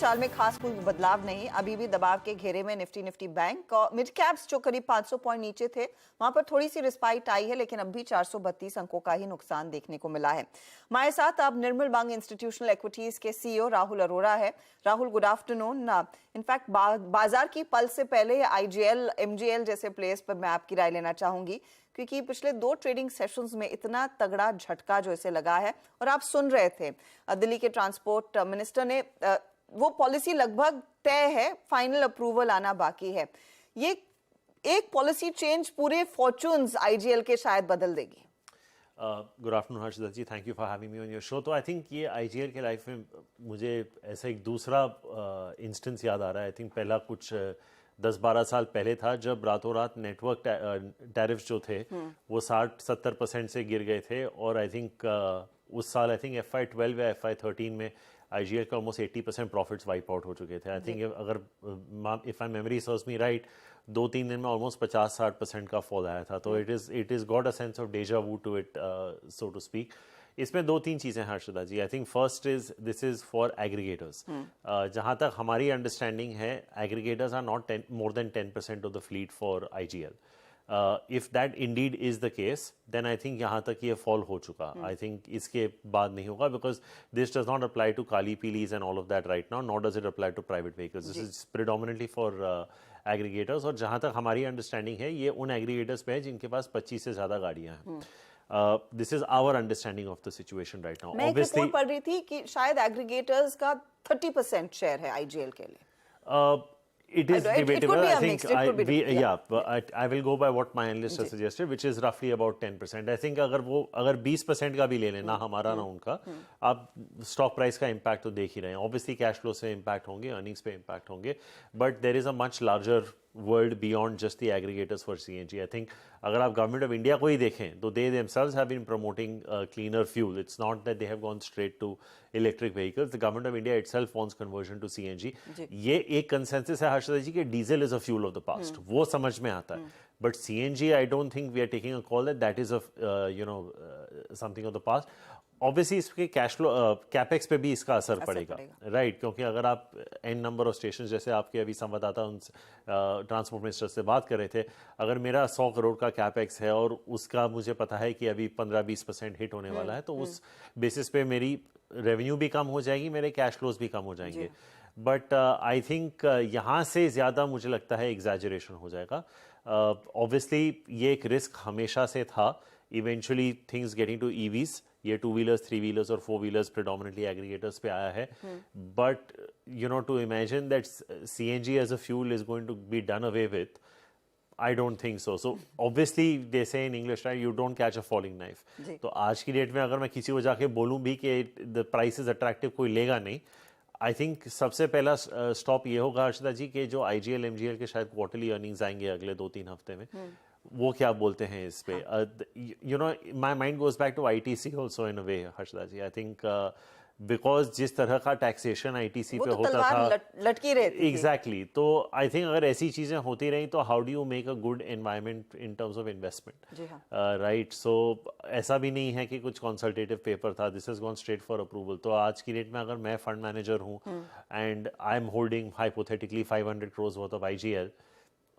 चाल में खास कोई बदलाव नहीं, अभी भी दबाव के घेरे में निफ्टी बैंक और मिड कैप्स जो करीब 500 पॉइंट नीचे थे वहां पर थोड़ी सी रिस्पाइट आई है, लेकिन अब भी 432 अंकों का ही नुकसान देखने को मिला है। हमारे साथ अब निर्मल बांग इंस्टीट्यूशनल इक्विटीज के सीईओ राहुल अरोड़ा है। Rahul, good afternoon. इनफैक्ट बाजार की पल से पहले आईजीएल, एमजीएल जैसे प्लेस पर मैं आपकी राय लेना चाहूंगी, क्योंकि पिछले 2 ट्रेडिंग सेशंस में इतना तगड़ा झटका जो इसे लगा है, और आप सुन रहे थे दिल्ली के ट्रांसपोर्ट मिनिस्टर ने वो पॉलिसी लगभग तय है, फाइनल अप्रूवल आना बाकी है। ये एक पॉलिसी चेंज पूरे फॉर्चून्स आईजीएल के शायद बदल देगी। Good afternoon Harshada ji, thank you for having me on your show. तो आई थिंक ये आईजीएल के लाइफ में मुझे ऐसा एक दूसरा इंस्टेंस याद आ रहा है। आई थिंक पहला कुछ 10-12 साल पहले था जब रातों रात नेटवर्क टैरिफ्स जो थे वो 60-70% से गिर गए थे, और आई थिंक उस साल आई थिंक FY12 या FY13 में आईजीएल का ऑलमोस्ट 80% प्रॉफिट्स वाइप आउट हो चुके थे। आई थिंक अगर if I memory serves me right, 2-3 दिन में ऑलमोस्ट 50-60% का फॉल आया था। तो it is got a sense of deja vu to it, so to speak. इसमें 2-3 चीज़ें हैं Harshada ji. I think first is this is for aggregators. जहाँ तक हमारी अंडरस्टैंडिंग है, aggregators are not more than 10% of the fleet for IGL. If that indeed is the case, then I think यहाँ तक ये फॉल हो चुका। आई थिंक इसके बाद नहीं होगा, because this does not apply to kaali peelis and all of that right now, not does it apply to private vehicles. This is predominantly for aggregators. और जहाँ तक हमारी अंडरस्टैंडिंग है, ये उन एग्रीगेटर्स पे है जिनके पास 25 से ज़्यादा गाड़ियाँ हैं। This is our understanding of the situation right now. मैं एक रिपोर्ट पढ़ रही थी कि शायद एग्रीगेटर्स का 30% शेयर है आईजीएल के लिए। It is debatable. I think I will go by what my analyst has suggested, which is roughly about 10%. I think अगर 20% का भी ले लें, ना हमारा ना उनका, आप स्टॉक प्राइस का इम्पैक्ट तो देख ही रहे हैं। ऑब्वियसली कैश फ्लो से इम्पैक्ट होंगे, अर्निंग्स पे इम्पैक्ट होंगे, but there is a much larger world beyond just the aggregators for CNG. I think अगर आप गवर्नमेंट ऑफ इंडिया को ही देखें तो they themselves have been promoting cleaner fuel. It's not that they have gone straight to electric vehicles. The government of India itself wants conversion to CNG. ये एक consensus है हर्षदा जी कि diesel is a fuel of the past, वो समझ में आता है, but CNG I don't think we are taking a call that is something of the past. Obviously इसके कैश फ्लो कैपेक्स पे भी इसका असर पड़ेगा, राइट? क्योंकि अगर आप एन नंबर ऑफ स्टेशन, जैसे आपके अभी संवाददाता उन ट्रांसपोर्ट मिनिस्टर से बात कर रहे थे, अगर मेरा 100 करोड़ का कैपेक्स है और उसका मुझे पता है कि अभी 15-20% हिट होने वाला है, तो उस बेसिस पे मेरी रेवेन्यू भी कम हो जाएगी, मेरे कैश फ्लोज भी कम हो जाएंगे। बट आई थिंक यहाँ से ज़्यादा मुझे लगता है एग्जैजरेशन हो जाएगा। ऑब्वियसली ये एक रिस्क हमेशा से था, eventually things getting to EVs. ये 2 व्हीलर्स, 3 व्हीलर्स और 4 व्हीलर्स प्रिडोमिनेटली एग्रीगेटर्स पे आया है, but you know to imagine that CNG as a fuel is going to be done away with, I don't think so. So obviously they say in English, right, you don't catch a falling knife. तो आज की date में अगर मैं किसी को जाके बोलूं भी कि the price is attractive, कोई लेगा नहीं, आई थिंक सबसे पहला स्टॉप ये होगा हर्षदा जी कि जो आईजीएल एमजीएल के शायद क्वार्टरली अर्निंग्स आएंगे अगले 2-3 हफ्ते में, वो क्या बोलते हैं इस पे। You know my mind goes back to ITC also in a way Harshada ji. I think because जिस तरह का टैक्सेशन आईटीसी पे होता था, लटकी रहती एग्जैक्टली। तो आई थिंक अगर ऐसी चीजें होती रही तो how do you make a good environment in terms of investment, right? So ऐसा भी नहीं है कि कुछ कंसल्टेटिव पेपर था, this has gone straight for approval. तो आज की डेट में अगर मैं फंड मैनेजर हूँ and I am holding hypothetically 500 crores worth of IGL,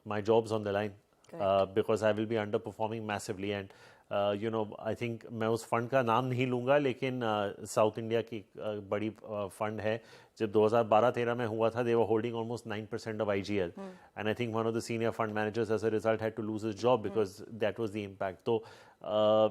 my job's on the line, because I will be underperforming massively. And you know I think मैं उस fund का नाम नहीं लूँगा, लेकिन साउथ इंडिया की बड़ी फंड है। जब 2012-13 में हुआ था, they were holding almost 9% of IGL, and I think one of the senior fund managers as a result had to lose his job because that was the impact. तो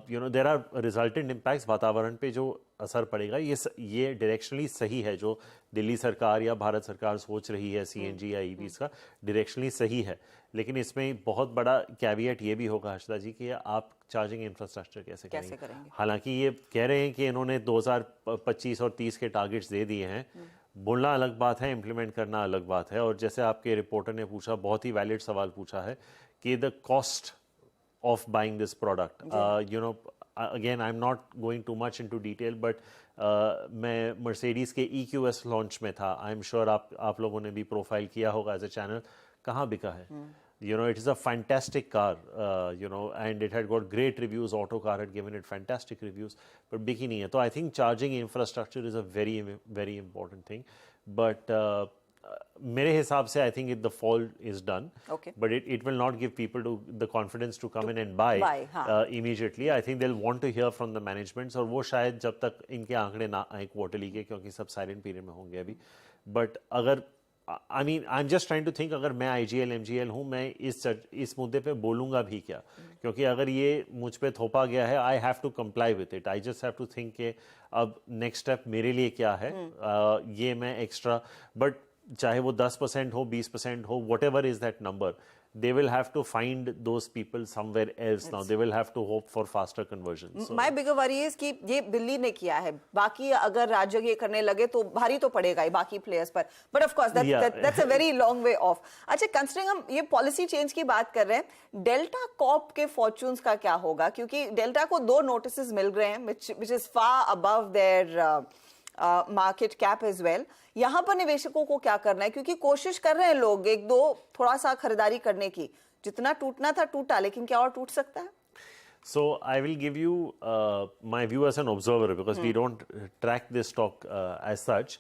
you know there are resultant impacts, वातावरण पे जो असर पड़ेगा, ये directionally सही है। जो दिल्ली सरकार या भारत सरकार सोच रही है सीएनजी या ईवीज का, डायरेक्शनली सही है, लेकिन इसमें बहुत बड़ा कैविएट ये भी होगा हर्षदा जी कि आप चार्जिंग इंफ्रास्ट्रक्चर कैसे करेंगे। हालांकि ये कह रहे हैं कि इन्होंने 2025 और 30 के टारगेट्स दे दिए हैं, बोलना अलग बात है, इम्प्लीमेंट करना अलग बात है। और जैसे आपके रिपोर्टर ने पूछा, बहुत ही वैलिड सवाल पूछा है कि the cost of buying this product, you know again I am not going too much into detail, but मैं मर्सिडीज के EQS लॉन्च में था। आई एम श्योर आप लोगों ने भी प्रोफाइल किया होगा एज ए चैनल, कहाँ बिका है। You know, it is a fantastic car, you know, and it had got great reviews. Autocar had given it fantastic reviews, but biki nahi hai. So I think charging infrastructure is a very, very important thing. but मेरे हिसाब से I think the fall is done. Okay. But it will not give people the confidence to come in and buy हाँ. immediately. I think they'll want to hear from the managements, और वो शायद जब तक इनके आंकड़े ना आए क्वार्टरली के, क्योंकि सब साइलेंट पीरियड में होंगे अभी. बट अगर I mean I am just trying to think, अगर मैं IGL MGL हूँ, मैं इस मुद्दे पे बोलूँगा भी क्या, क्योंकि अगर ये मुझ पे थोपा गया है, I have to comply with it. I just have to think के अब नेक्स्ट स्टेप मेरे लिए क्या है. ये मैं एक्स्ट्रा, बट चाहे वो 10% हो, 20% हो, whatever is that number, they will have to find those people somewhere else now. They will have to hope for faster conversion. So, My bigger worry is कि ये दिल्ली ने किया है, बाकी अगर राज्य ये करने लगे तो भारी तो पड़ेगा ही बाकी प्लेयर्स पर. But of course that's a very long way off. अच्छा, कंसिडरिंग हम ये पॉलिसी चेंज की बात कर रहे हैं, डेल्टा कॉर्प के फॉर्च्यून्स का क्या होगा? क्योंकि डेल्टा को 2 नोटिसेस मिल रहे हैं which is far above their market cap as well. यहां पर निवेशकों को क्या करना है? क्योंकि कोशिश कर रहे हैं लोग एक दो थोड़ा सा खरीदारी करने की. जितना टूटना था टूटा, लेकिन क्या और टूट सकता है? So I will give you my view as an observer, because we don't track this stock as such.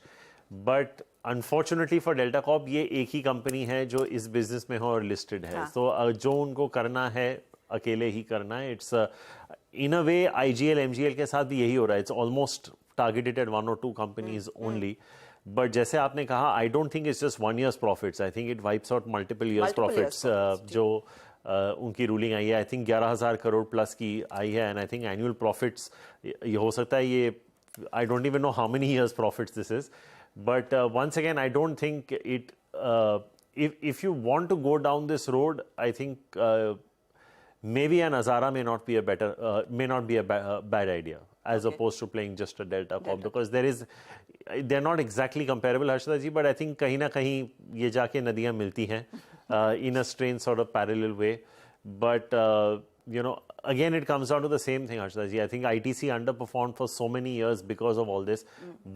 But unfortunately for Delta Corp, ये एक ही कंपनी है जो इस बिजनेस में हो और लिस्टेड है. So जो उनको करना है अकेले ही करना है. It's in a way IGL MGL के साथ भी यही हो रहा है. It's almost targeted at 1 or 2 companies only. But जैसे आपने कहा, I don't think it's just 1 year's profits. I think it wipes out multiple years profits. जो उनकी रूलिंग आई है, आई थिंक 11,000 करोड़ प्लस की आई है. And I think annual profits, ये हो सकता है ये, I don't even know how many years profits this is. But once again, I don't think it, if you want to go down this road, I think maybe an Azara may not be a bad idea, as opposed to playing just a Delta Corp, because they're not exactly comparable, Harshada ji, but I think kahin na kahin ye jaake nadiyan milti hain in a strange sort of parallel way. But you know, again it comes down to the same thing, Harshada ji. I think ITC underperformed for so many years because of all this.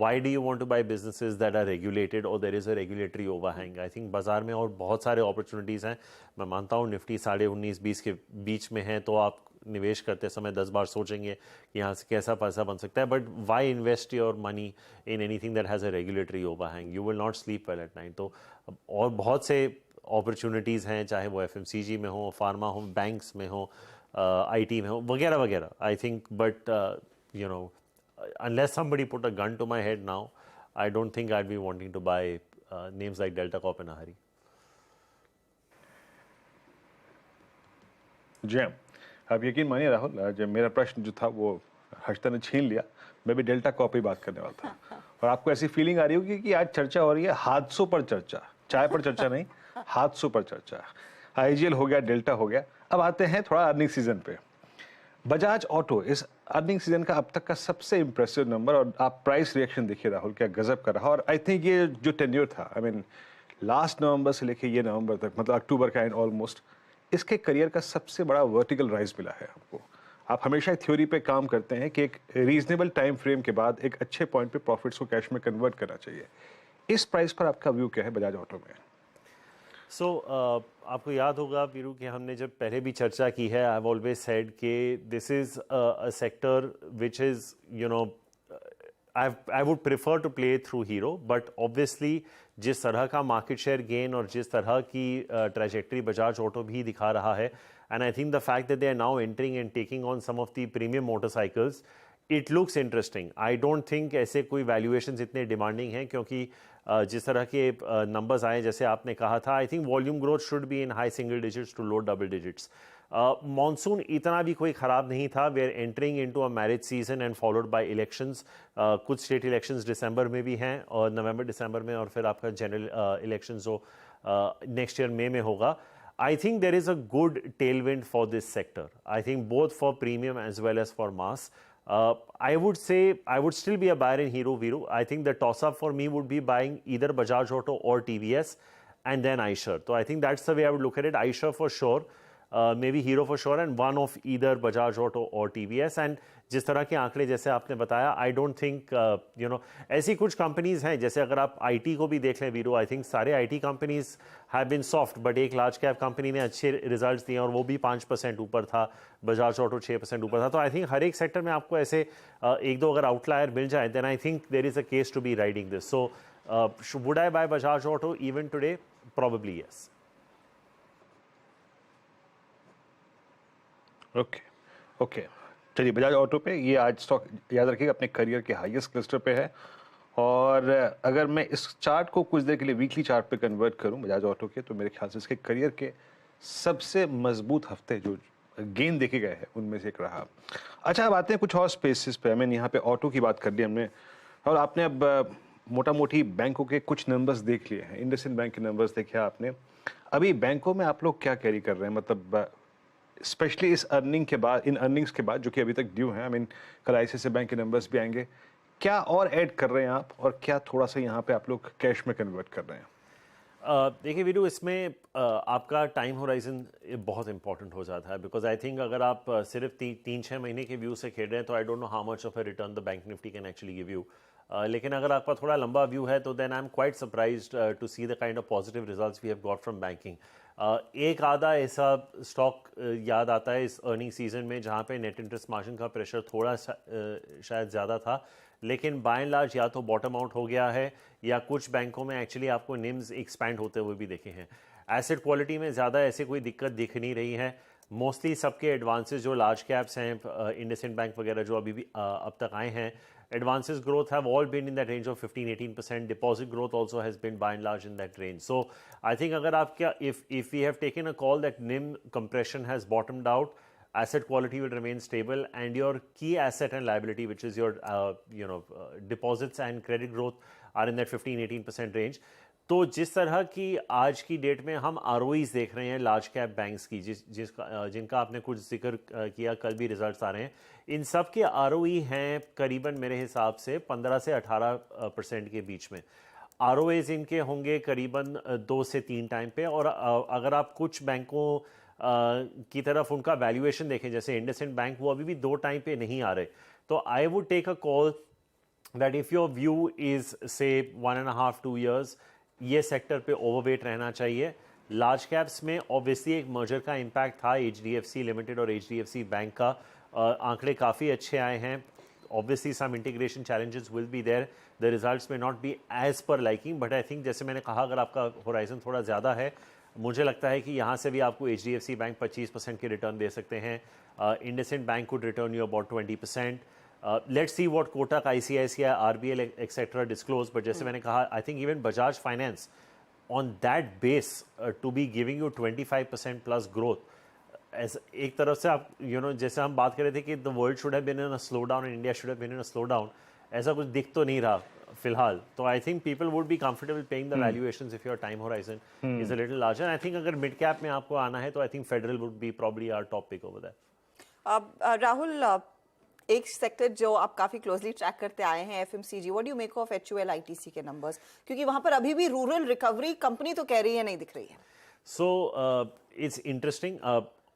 Why do you want to buy businesses that are regulated or there is a regulatory overhang? I think बाजार में और बहुत सारे opportunities हैं. मैं मानता हूँ Nifty 19.5-20 के बीच में है, तो आप निवेश करते समय 10 बार सोचेंगे कि यहाँ से कैसा पैसा बन सकता है. But why invest your money in anything that has a regulatory overhang? You will not sleep well at night. तो और बहुत से अपॉर्चुनिटीज़ हैं, चाहे वो FMCG में हो, फार्मा हो, बैंक्स में हो, IT में हो, वगैरह वगैरह. I think, but you no, unless somebody put a gun to my head now, I don't think I'd be wanting to buy names like Delta Corp in a hurry. जी, आप यकीन मानिए राहुल, जब मेरा प्रश्न जो था वो हर्षदा ने छीन लिया. मैं भी डेल्टा कॉप ही बात करने वाला था. और आपको ऐसी फीलिंग आ रही होगी कि आज चर्चा हो रही है हादसों पर चर्चा, चाय पर चर्चा नहीं, हादसों पर चर्चा. IGL हो गया, डेल्टा हो गया. अब आते हैं थोड़ा अर्निंग सीजन पे. बजाज ऑटो इस अर्निंग सीजन का अब तक का सबसे इंप्रेसिव नंबर, और आप प्राइस रिएक्शन देखिए राहुल, क्या गजब कर रहा. और आई थिंक ये जो टेन्योर था, आई मीन लास्ट नवंबर से लेके ये नवंबर तक, मतलब अक्टूबर का एंड ऑलमोस्ट, इसके करियर का सबसे बड़ा वर्टिकल राइज मिला है आपको. आप हमेशा थ्योरी पे काम करते हैं कि एक रीजनेबल टाइम फ्रेम के बाद एक अच्छे पॉइंट पे प्रॉफिट्स को कैश में कन्वर्ट करना चाहिए. इस प्राइस पर आपका व्यू क्या है बजाज ऑटो में? सो आपको याद होगा वीरू कि हमने जब पहले भी चर्चा की है, आई हैव ऑलवेज सेड कि this is a sector which is, you know, I would prefer to play through Hero, but obviously जिस तरह का मार्केट शेयर गेन और जिस तरह की ट्रैजेक्टरी बजाज ऑटो भी दिखा रहा है, and I think the fact that they are now entering and taking on some of the premium motorcycles, it looks interesting. I don't think ऐसे कोई valuations इतने demanding हैं, क्योंकि जिस तरह के numbers आए, जैसे आपने कहा था, I think volume growth should be in high single digits to low double digits. Monsoon इतना भी कोई ख़राब नहीं था. We are entering into a marriage season and followed by elections. कुछ स्टेट इलेक्शंस दिसंबर में भी हैं, और नवंबर दिसंबर में, और फिर आपका जनरल इलेक्शन जो नेक्स्ट ईयर मई में होगा. I think there is a good tailwind for this sector. I think both for premium as well as for mass. I would say I would still be a buyer in Hero Viru. I think the toss-up for me would be buying either Bajaj Auto or TVS, and then Eicher. So I think that's the way I would look at it. Eicher for sure. Maybe Hero for sure, and one of either Bajaj Auto or TVS. And जिस तरह के आंकड़े जैसे आपने बताया, आई don't think, you know, ऐसी कुछ companies हैं, जैसे अगर आप IT को भी देख लें वीरू, आई थिंक सारे IT companies have been soft, but एक लार्ज कैप कंपनी ने अच्छे रिजल्ट्स दिए और वो भी 5% ऊपर था, बजाज ऑटो 6% ऊपर था. तो आई थिंक हर एक सेक्टर में आपको ऐसे एक दो अगर आउटलायर मिल जाए, then I think there is a case to be riding this. So Would I buy Bajaj Auto even today? Probably yes. Okay चलिए, बजाज ऑटो पे ये आज स्टॉक याद रखिएगा अपने करियर के हाईएस्ट क्लस्टर पे है। और अगर मैं इस चार्ट को कुछ देर के लिए वीकली चार्ट पे कन्वर्ट करूं बजाज ऑटो के, तो मेरे ख्याल से इसके करियर के सबसे मजबूत हफ्ते जो गेन देखे गए हैं उनमें से एक रहा। अच्छा, अब आते हैं कुछ और स्पेसिस पे। मैंने यहाँ पे ऑटो की बात कर ली हमने, और आपने अब मोटा मोटी बैंकों के कुछ नंबर्स देख लिए हैं। इंडसइंड बैंक के नंबर्स देखे आपने। अभी बैंकों में आप लोग क्या कैरी कर रहे हैं, मतलब स्पेशली इस अर्निंग्स के बाद जो कि अभी तक ड्यू हैं। आई मीन कल आईसीआईसीआई बैंक के नंबर्स भी आएंगे। क्या और ऐड कर रहे हैं आप, और क्या थोड़ा सा यहाँ पे आप लोग कैश में कन्वर्ट कर रहे हैं? देखिए वीरू, इसमें आपका टाइम होराइजन बहुत इंपॉर्टेंट हो जाता है, बिकॉज आई थिंक अगर आप सिर्फ 3-6 महीने के व्यू से खेल रहे हैं तो I don't know how much of a return the bank Nifty can actually give you. लेकिन अगर आपका थोड़ा लंबा व्यू है तो then I am quite surprised to see the kind of positive results we have got from banking. एक आधा ऐसा स्टॉक याद आता है इस अर्निंग सीजन में जहाँ पे नेट इंटरेस्ट मार्जिन का प्रेशर थोड़ा शायद ज़्यादा था, लेकिन बाय एंड लार्ज या तो बॉटम आउट हो गया है या कुछ बैंकों में एक्चुअली आपको निम्स एक्सपैंड होते हुए भी देखे हैं। एसेट क्वालिटी में ज़्यादा ऐसे कोई दिक्कत दिख नहीं रही है। मोस्टली सबके एडवांसेस जो लार्ज कैप्स हैं, इंडसइंड बैंक वगैरह जो अभी भी अब तक आए हैं, advances growth have all been in that range of 15-18%. Deposit growth also has been by and large in that range. So I think अगर आप क्या if we have taken a call that NIM compression has bottomed out, asset quality will remain stable, and your key asset and liability, which is your deposits and credit growth, are in that 15-18% range. तो जिस तरह की आज की date में हम ROEs देख रहे हैं लार्ज कैप बैंक्स की, जिनका आपने कुछ जिक्र किया, कल भी रिजल्ट्स आ रहे हैं, इन सब के ROE हैं करीबन मेरे हिसाब से 15 से 18% के बीच में। ROAs इनके होंगे करीबन 2 से 3 टाइम पे। और अगर आप कुछ बैंकों की तरफ उनका वैल्यूएशन देखें, जैसे इंडसइंड बैंक, वो अभी भी 2 टाइम पे नहीं आ रहे। तो I would take a call that if your view is say 1.5-2 years, ये सेक्टर पे ओवरवेट रहना चाहिए। लार्ज कैप्स में ऑब्वियसली एक मर्जर का इम्पैक्ट था, HDFC लिमिटेड और HDFC बैंक का। आंकड़े काफ़ी अच्छे आए हैं। Obviously some integration challenges will be there, the results may not be as per liking, but I think जैसे मैंने कहा, अगर आपका होराइजन थोड़ा ज़्यादा है, मुझे लगता है कि यहाँ से भी आपको HDFC बैंक 25% के रिटर्न दे सकते हैं। IndusInd bank could return you about 20%. Let's see what Kotak, ICICI, RBL, etc. disclose. But जैसे मैंने कहा, I think even Bajaj Finance, on that base, to be giving you 25% plus growth, as एक तरफ से आप जैसे हम बात कर रहे थे कि the world should have been in a slowdown and India should have been in a slowdown, ऐसा कुछ दिख तो नहीं रहा फिलहाल। तो I think people would be comfortable paying the valuations if your time horizon is a little larger. I think अगर mid cap में आपको आना है तो I think Federal would be probably our top pick over there. Rahul, एक sector जो आप काफी क्लोजली ट्रैक करते आए हैं, FMCG, what do you make of HUL ITC के नंबर्स? क्योंकि वहां पर अभी भी रूरल रिकवरी कंपनी तो कह रही है नहीं दिख रही है। So it's interesting.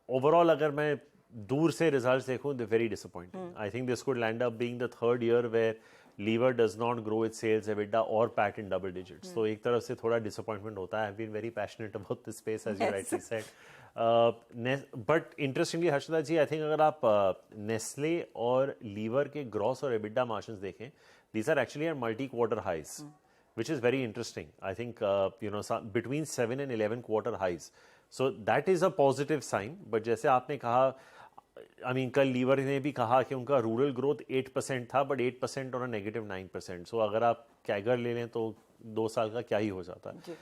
ओवरऑल अगर मैं दूर से रिजल्ट्स देखूं, they very disappointing. I think this could land up being the third year where Lever does not grow its sales, EBITDA और पैट इन डबल डिजिट्स। तो एक तरफ से थोड़ा डिसअपॉइंटमेंट होता है। I have been very passionate about this space, as you rightly said. But interestingly Harshada ji, I think अगर आप नेस्ले और लीवर के ग्रॉस और एबिटा मार्जिन्स देखें, these are actually eight multi quarter highs, which is very interesting. I think between 7 and 11 quarter highs. So that is a positive sign. But जैसे आपने कहा, I mean कल liver ने भी कहा कि उनका रूरल ग्रोथ 8% था, but 8% और -9%. So अगर आप कैगर ले लें तो 2 साल का क्या ही हो जाता है।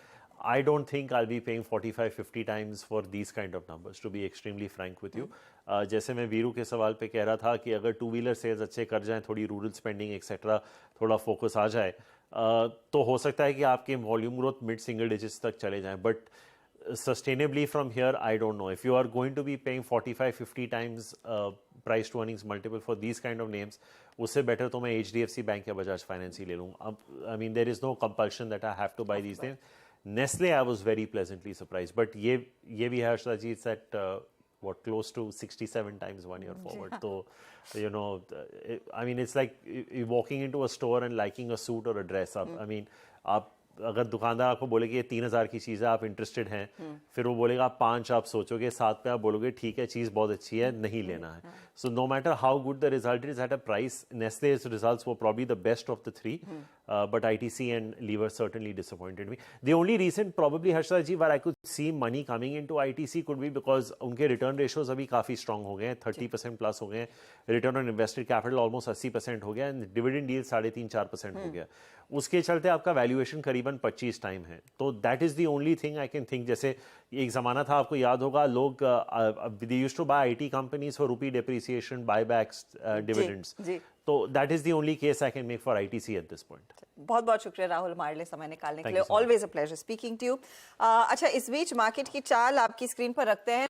I don't think I'll be paying 45-50 times for these kind of numbers, to be extremely frank with you. जैसे मैं वीरू के सवाल पे कह रहा था कि अगर 2-व्हीलर सेल्स अच्छे कर जाएं, थोड़ी रूरल स्पेंडिंग एक्सेट्रा थोड़ा फोकस आ जाए, तो हो सकता है कि आपके volume growth mid single digits तक चले जाएं। But sustainably from here I don't know. If you are going to be paying 45-50 times price to earnings multiple for these kind of names, उससे बेटर तो मैं HDFC बैंक या Bajaj finance ही ले लूँ। अब I mean there is no compulsion that I have to buy these names. Nestle, I was very pleasantly surprised, but ये भी है हर्षदा जी, it's at what, close to 67 times 1 year forward. So I mean it's like walking into a store and liking a suit or a dress up. I mean आप अगर दुकानदार आपको बोले कि ये 3,000 की चीज़ है, आप इंटरेस्टेड हैं, फिर वो बोलेगा आप 5 आप सोचोगे, 7 पे आप बोलोगे ठीक है चीज़ बहुत अच्छी है, नहीं लेना है। So no matter how good the result is at a price, Nestle's results were probably the best of the three. but ITC and Lever certainly disappointed me. The only reason probably Harshada ji where I could see money coming into ITC could be because उनके return ratios अभी काफी strong हो गए हैं, 30% plus हो गए हैं, return on invested capital almost 80% हो गया, and dividend yield 3.5-4% हो गया. उसके चलते आपका वैल्यूएशन करीबन 25 टाइम है. तो that is the only thing I can think. जैसे एक जमाना था, आपको याद होगा, लोग they used to buy IT companies for rupee depreciation, buybacks, dividends. तो that is the only case I can make for ITC at this point. बहुत बहुत शुक्रिया राहुल हमारे लिए समय निकालने के लिए. Always a pleasure speaking to you. अच्छा, इस बीच मार्केट की चाल आपकी स्क्रीन पर रखते हैं.